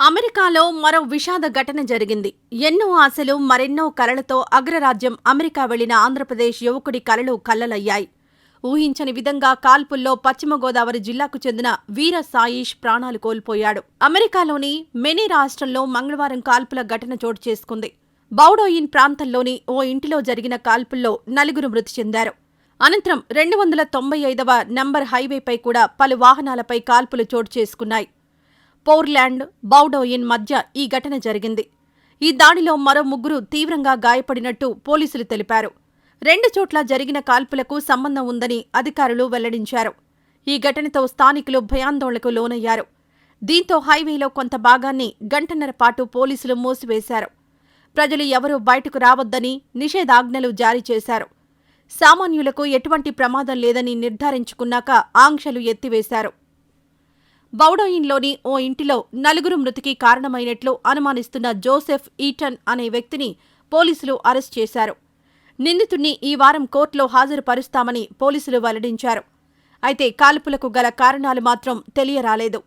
అమెరికాలో మరో విషాద ఘటన జరిగింది. ఎన్నో ఆశలు, మరెన్నో కలలతో అగ్రరాజ్యం అమెరికా వెళ్లిన ఆంధ్రప్రదేశ్ యువకుడి కలలు కల్లలయ్యాయి. ఊహించని విధంగా కాల్పుల్లో పశ్చిమ గోదావరి జిల్లాకు చెందిన వీర సాయిష్ ప్రాణాలు కోల్పోయాడు. అమెరికాలోని మెనీ రాష్ట్రంలో మంగళవారం కాల్పుల ఘటన చోటు చేసుకుంది. బౌడోయిన్ ప్రాంతంలోని ఓ ఇంటిలో జరిగిన కాల్పుల్లో 4 మృతి చెందారు. అనంతరం 295వ నంబర్ హైవేపై కూడా పలు వాహనాలపై కాల్పులు చోటు చేసుకున్నాయి. పోర్లాండ్, బౌడోయిన్ మధ్య ఈ ఘటన జరిగింది. ఈ దాడిలో మరో 3 తీవ్రంగా గాయపడినట్టు పోలీసులు తెలిపారు. 2 చోట్ల జరిగిన కాల్పులకు సంబంధం ఉందని అధికారులు వెల్లడించారు. ఈ ఘటనతో స్థానికులు భయాందోళనకు లోనయ్యారు. దీంతో హైవేలో కొంత భాగాన్ని గంటన్నర పాటు పోలీసులు మూసివేశారు. ప్రజలు ఎవరూ బయటకు రావద్దని నిషేధాజ్ఞలు జారీ చేశారు. సామాన్యులకు ఎటువంటి ప్రమాదం లేదని నిర్ధారించుకున్నాక ఆంక్షలు ఎత్తివేశారు. బౌడోయిన్లోని ఓ ఇంటిలో 4 మృతికి కారణమైనట్లు అనుమానిస్తున్న జోసెఫ్ ఈటన్ అనే వ్యక్తిని పోలీసులు అరెస్ట్ చేశారు. నిందితుణ్ణి ఈ వారం కోర్టులో హాజరుపరుస్తామని పోలీసులు వెల్లడించారు. అయితే కాల్పులకు గల కారణాలు మాత్రం తెలియరాలేదు.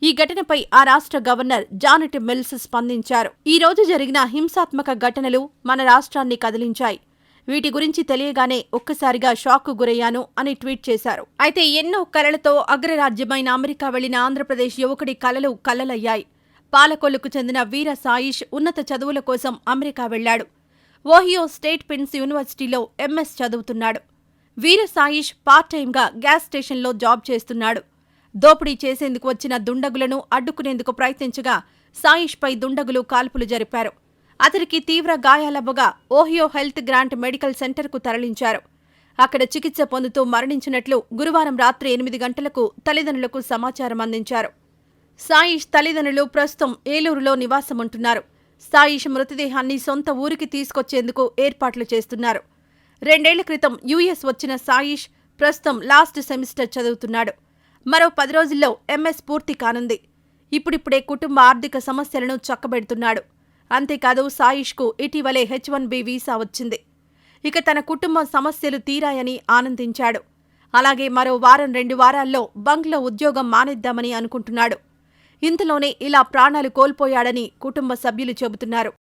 ఈ ఘటనపై ఆ రాష్ట్ర గవర్నర్ జానెట్ మిల్స్ స్పందించారు. ఈ రోజు జరిగిన హింసాత్మక ఘటనలు మన రాష్ట్రాన్ని కదిలించాయి. వీటి గురించి తెలియగానే ఒక్కసారిగా షాక్కు గురయ్యాను అని ట్వీట్ చేశారు. అయితే ఎన్నో కలలతో అగ్రరాజ్యమైన అమెరికా వెళ్లిన ఆంధ్రప్రదేశ్ యువకుడి కలలు కల్లలయ్యాయి. పాలకొల్లుకు చెందిన వీర సాయిష్ ఉన్నత చదువుల కోసం అమెరికా వెళ్లాడు. ఓహియో స్టేట్ పిన్స్ యూనివర్సిటీలో ఎంఎస్ చదువుతున్నాడు. వీర సాయిష్ పార్ట్ టైంగా గ్యాస్ స్టేషన్లో జాబ్ చేస్తున్నాడు. దోపిడీ చేసేందుకు వచ్చిన దుండగులను అడ్డుకునేందుకు ప్రయత్నించగా సాయిష్పై దుండగులు కాల్పులు జరిపారు. అతనికి తీవ్ర గాయాలవ్వగా ఓహియో హెల్త్ గ్రాంట్ మెడికల్ సెంటర్కు తరలించారు. అక్కడ చికిత్స పొందుతూ మరణించినట్లు గురువారం రాత్రి 8 గంటలకు తల్లిదండ్రులకు సమాచారం అందించారు. సాయిష్ తల్లిదండ్రులు ప్రస్తుతం ఏలూరులో నివాసముంటున్నారు. సాయిష్ మృతదేహాన్ని సొంత ఊరికి తీసుకొచ్చేందుకు ఏర్పాట్లు చేస్తున్నారు. 2 ఏళ్ల క్రితం యుఎస్ వచ్చిన సాయిష్ ప్రస్తుతం లాస్ట్ సెమిస్టర్ చదువుతున్నాడు. మరో 10 రోజుల్లో ఎంఎస్ పూర్తి కానుంది. ఇప్పుడిప్పుడే కుటుంబ ఆర్థిక సమస్యలను చక్కబెడుతున్నాడు. అంతేకాదు సాయిష్కు ఇటీవలే H1B వీసా వచ్చింది. ఇక తన కుటుంబ సమస్యలు తీరాయని ఆనందించాడు. అలాగే మరో 1-2 వారాల్లో బంక్లో ఉద్యోగం మానేద్దామని అనుకుంటున్నాడు. ఇంతలోనే ఇలా ప్రాణాలు కోల్పోయాడని కుటుంబ సభ్యులు చెబుతున్నారు.